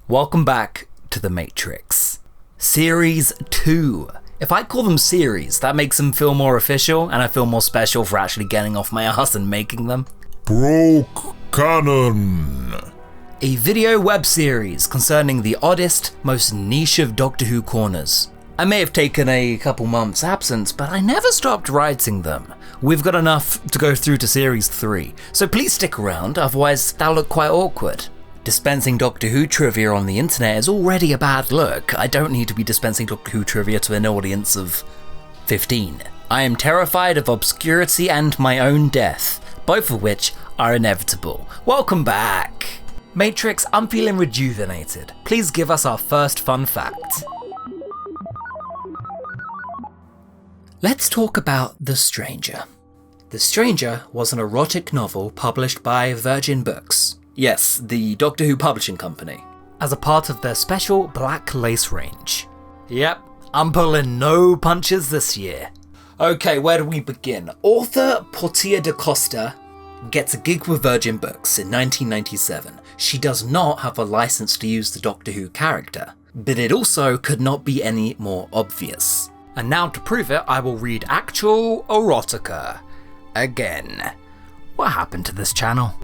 Welcome back to The Matrix. Series 2. If I call them series, that makes them feel more official, and I feel more special for actually getting off my ass and making them. Broke Canon. A video web series concerning the oddest, most niche of Doctor Who corners. I may have taken a couple months absence, but I never stopped writing them. We've got enough to go through to series 3, so please stick around, otherwise that'll look quite awkward. Dispensing Doctor Who trivia on the internet is already a bad look. I don't need to be dispensing Doctor Who trivia to an audience of 15. I am terrified of obscurity and my own death, both of which are inevitable. Welcome back! Matrix, I'm feeling rejuvenated. Please give us our first fun fact. Let's talk about The Stranger. The Stranger was an erotic novel published by Virgin Books. Yes, the Doctor Who publishing company, as a part of their special Black Lace range. Yep, I'm pulling no punches this year. Okay, where do we begin? Author Portia da Costa gets a gig with Virgin Books in 1997. She does not have a license to use the Doctor Who character, but it also could not be any more obvious. And now to prove it, I will read actual erotica. Again. What happened to this channel?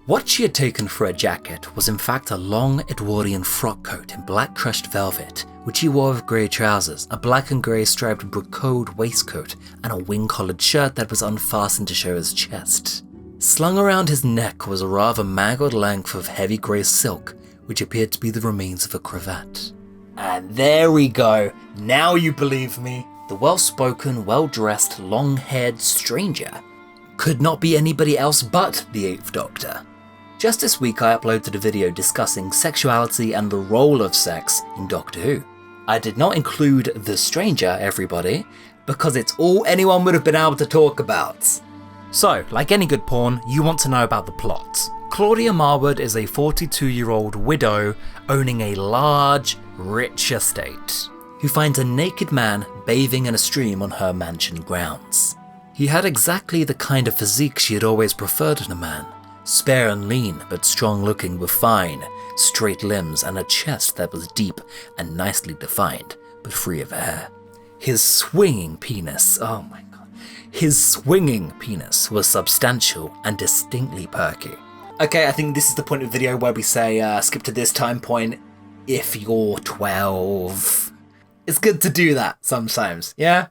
What she had taken for a jacket was in fact a long Edwardian frock coat in black crushed velvet, which he wore with grey trousers, a black and grey striped brocade waistcoat, and a wing-collared shirt that was unfastened to show his chest. Slung around his neck was a rather mangled length of heavy grey silk, which appeared to be the remains of a cravat. And there we go, now you believe me. The well-spoken, well-dressed, long-haired stranger could not be anybody else but the Eighth Doctor. Just this week I uploaded a video discussing sexuality and the role of sex in Doctor Who. I did not include The Stranger, everybody, because it's all anyone would have been able to talk about. So, like any good porn, you want to know about the plot. Claudia Marwood is a 42-year-old widow owning a large, rich estate, who finds a naked man bathing in a stream on her mansion grounds. He had exactly the kind of physique she had always preferred in a man. Spare and lean, but strong-looking with fine, straight limbs and a chest that was deep and nicely defined, but free of hair. His swinging penis, oh my god. His swinging penis was substantial and distinctly perky. Okay, I think this is the point of the video where we say skip to this time point if you're 12. It's good to do that sometimes, yeah?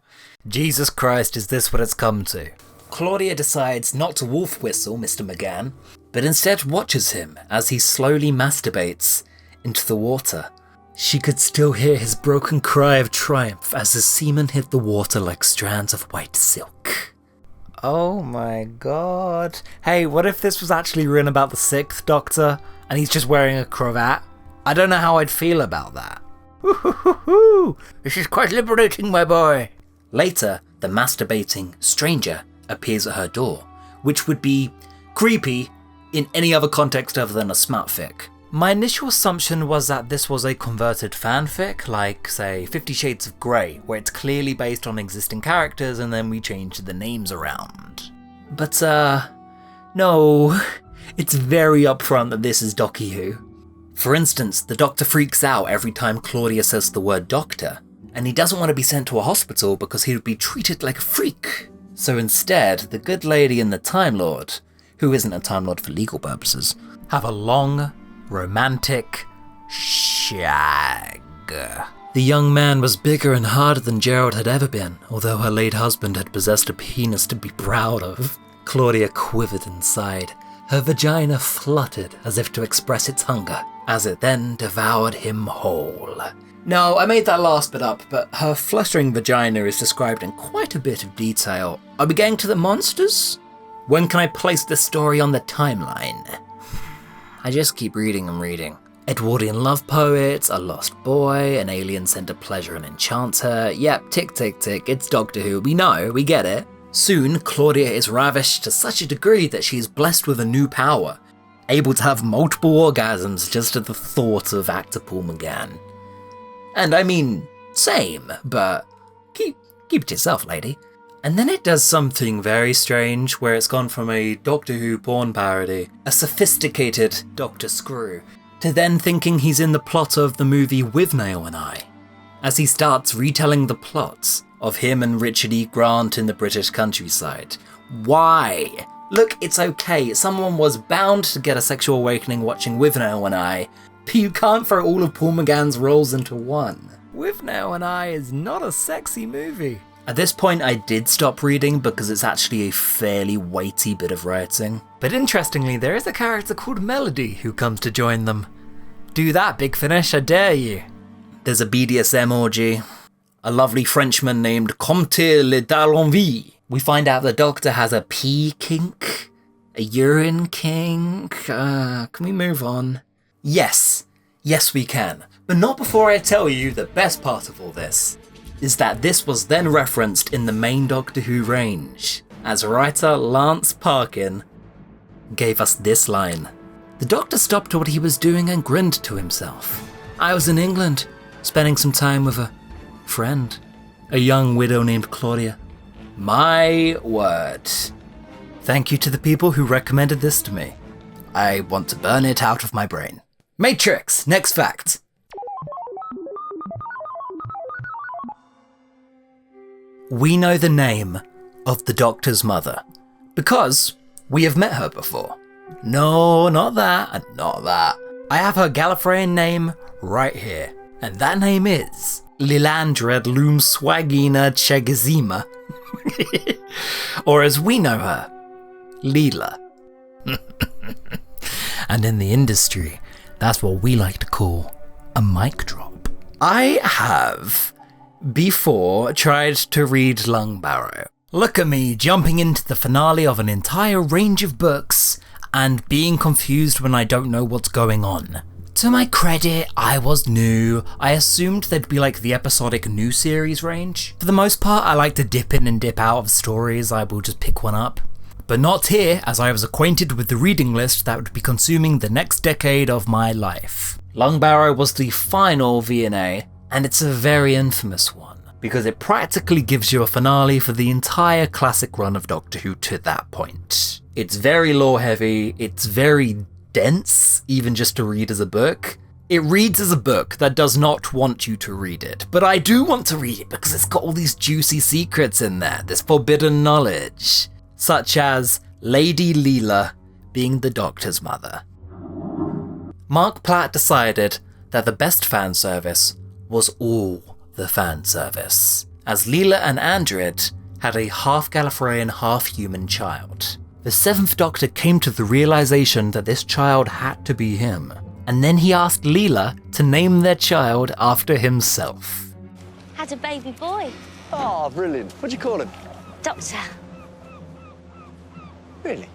Jesus Christ, is this what it's come to? Claudia decides not to wolf whistle Mr. McGann, but instead watches him as he slowly masturbates into the water. She could still hear his broken cry of triumph as his semen hit the water like strands of white silk. Oh my god. Hey, what if this was actually written about the 6th Doctor, and he's just wearing a cravat? I don't know how I'd feel about that. Woo-hoo-hoo-hoo! This is quite liberating, my boy. Later, the masturbating stranger appears at her door, which would be creepy in any other context other than a smutfic. My initial assumption was that this was a converted fanfic, like, say, 50 Shades of Grey, where it's clearly based on existing characters and then we change the names around. But, no, it's very upfront that this is Doctor Who. For instance, the Doctor freaks out every time Claudia says the word Doctor, and he doesn't want to be sent to a hospital because he would be treated like a freak. So instead, the good lady and the Time Lord, who isn't a Time Lord for legal purposes, have a long, romantic shag. The young man was bigger and harder than Gerald had ever been, although her late husband had possessed a penis to be proud of. Claudia quivered inside. Her vagina fluttered as if to express its hunger, as it then devoured him whole. No, I made that last bit up, but her fluttering vagina is described in quite a bit of detail. Are we getting to the monsters? When can I place this story on the timeline? I just keep reading and reading. Edwardian love poets, a lost boy, an alien sent to pleasure and enchant her. Yep, tick tick tick, it's Doctor Who, we know, we get it. Soon, Claudia is ravished to such a degree that she is blessed with a new power, able to have multiple orgasms just at the thought of actor Paul McGann. And I mean, same, but keep it to yourself, lady. And then it does something very strange, where it's gone from a Doctor Who porn parody, a sophisticated Doctor Screw, to then thinking he's in the plot of the movie Withnail and I, as he starts retelling the plots of him and Richard E. Grant in the British countryside. Why? Look, it's okay, someone was bound to get a sexual awakening watching Withnail and I, but you can't throw all of Paul McGann's roles into one. Withnail and I is not a sexy movie. At this point I did stop reading because it's actually a fairly weighty bit of writing. But interestingly, there is a character called Melody who comes to join them. Do that, Big Finish, I dare you. There's a BDSM orgy. A lovely Frenchman named Comte Le D'Alenvie. We find out the Doctor has a pee kink, a urine kink. Can we move on? Yes we can. But not before I tell you the best part of all this, is that this was then referenced in the main Doctor Who range, as writer Lance Parkin gave us this line. The Doctor stopped what he was doing and grinned to himself. I was in England, spending some time with a friend, a young widow named Claudia. My word. Thank you to the people who recommended this to me. I want to burn it out of my brain. Matrix, next fact. We know the name of the Doctor's mother because we have met her before. No, not that, and not that. I have her Gallifreyan name right here, and that name is Lilandra Loomswagina Chegazima, or as we know her, Leela. And in the industry, that's what we like to call a mic drop. I have before tried to read Lungbarrow. Look at me jumping into the finale of an entire range of books and being confused when I don't know what's going on. To my credit, I was new. I assumed they'd be like the episodic new series range. For the most part, I like to dip in and dip out of stories. I will just pick one up. But not here, as I was acquainted with the reading list that would be consuming the next decade of my life. Lungbarrow was the final V&A, and it's a very infamous one, because it practically gives you a finale for the entire classic run of Doctor Who to that point. It's very lore heavy, it's very dense, even just to read as a book. It reads as a book that does not want you to read it, but I do want to read it because it's got all these juicy secrets in there, this forbidden knowledge, such as Lady Leela being the Doctor's mother. Mark Platt decided that the best fan service was all the fan service, as Leela and Andred had a half Gallifreyan, half human child. The Seventh Doctor came to the realization that this child had to be him, and then he asked Leela to name their child after himself. Had a baby boy. Oh, brilliant. What'd you call him? Doctor. Really?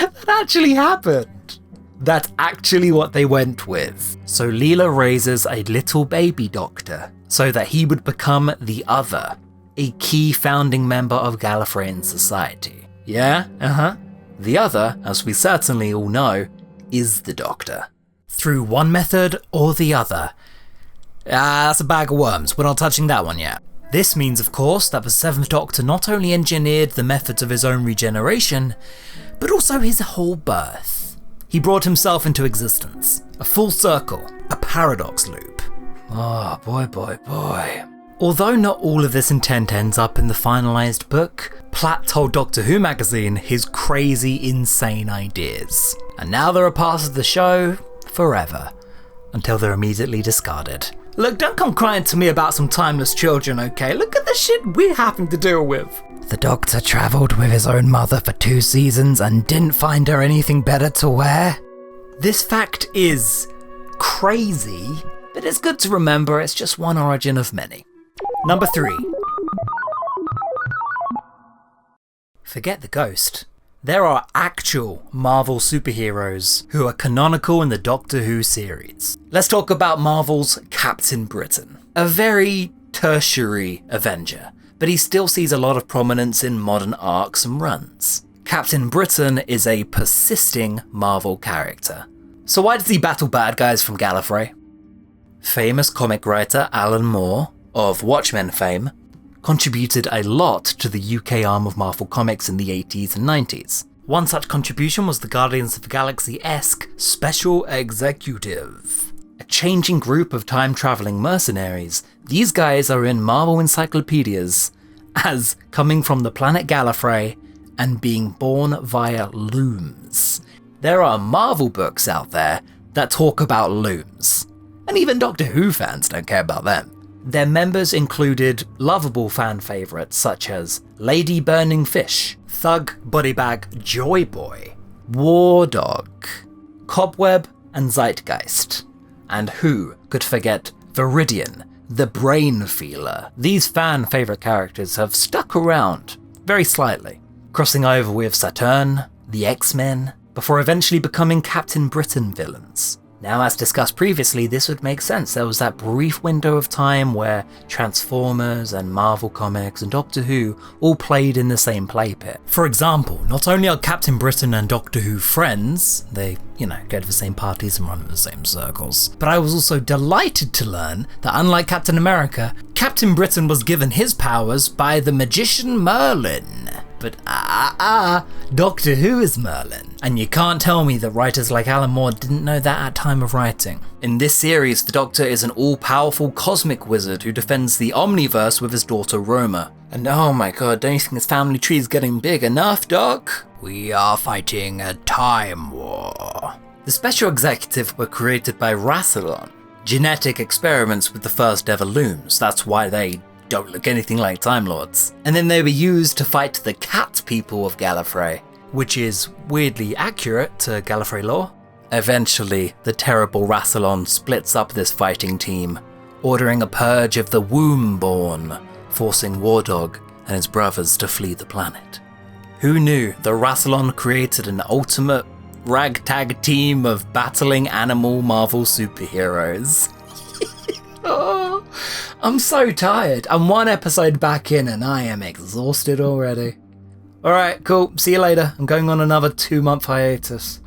That actually happened. That's actually what they went with. So Leela raises a little baby Doctor so that he would become the Other, a key founding member of Gallifreyan society. Yeah, The Other, as we certainly all know, is the Doctor. Through one method or the other. That's a bag of worms, we're not touching that one yet. This means, of course, that the Seventh Doctor not only engineered the methods of his own regeneration, but also his whole birth. He brought himself into existence. A full circle. A paradox loop. Oh, boy. Although not all of this intent ends up in the finalised book, Platt told Doctor Who magazine his crazy, insane ideas. And now they're a part of the show forever, until they're immediately discarded. Look, don't come crying to me about some timeless children, okay? Look at the shit we're having to deal with. The Doctor travelled with his own mother for 2 seasons and didn't find her anything better to wear. This fact is crazy, but it's good to remember it's just one origin of many. Number 3. Forget the ghost. There are actual Marvel superheroes who are canonical in the Doctor Who series. Let's talk about Marvel's Captain Britain, a very tertiary Avenger, but he still sees a lot of prominence in modern arcs and runs. Captain Britain is a persisting Marvel character. So why does he battle bad guys from Gallifrey? Famous comic writer Alan Moore, of Watchmen fame, contributed a lot to the UK arm of Marvel Comics in the 80s and 90s. One such contribution was the Guardians of the Galaxy-esque Special Executive. A changing group of time-travelling mercenaries, these guys are in Marvel encyclopedias as coming from the planet Gallifrey and being born via looms. There are Marvel books out there that talk about looms, and even Doctor Who fans don't care about them. Their members included lovable fan favourites such as Lady Burning Fish, Thug Bodybag Joy Boy, War Dog, Cobweb and Zeitgeist. And who could forget Viridian, the Brain Feeler? These fan favourite characters have stuck around, very slightly, crossing over with Saturn, the X-Men, before eventually becoming Captain Britain villains. Now, as discussed previously, this would make sense. There was that brief window of time where Transformers and Marvel Comics and Doctor Who all played in the same playpit. For example, not only are Captain Britain and Doctor Who friends, they, go to the same parties and run in the same circles, but I was also delighted to learn that unlike Captain America, Captain Britain was given his powers by the magician Merlin. But Doctor Who is Merlin. And you can't tell me that writers like Alan Moore didn't know that at time of writing. In this series, the Doctor is an all-powerful cosmic wizard who defends the Omniverse with his daughter Roma. And oh my god, don't you think his family tree is getting big enough, Doc? We are fighting a time war. The Special Executive were created by Rassilon. Genetic experiments with the first ever looms, that's why they don't look anything like Time Lords. And then they were used to fight the cat people of Gallifrey, which is weirdly accurate to Gallifrey lore. Eventually, the terrible Rassilon splits up this fighting team, ordering a purge of the Wombborn, forcing War Dog and his brothers to flee the planet. Who knew the Rassilon created an ultimate ragtag team of battling animal Marvel superheroes? Oh, I'm so tired. I'm one episode back in and I am exhausted already. Alright, cool. See you later. I'm going on another 2-month hiatus.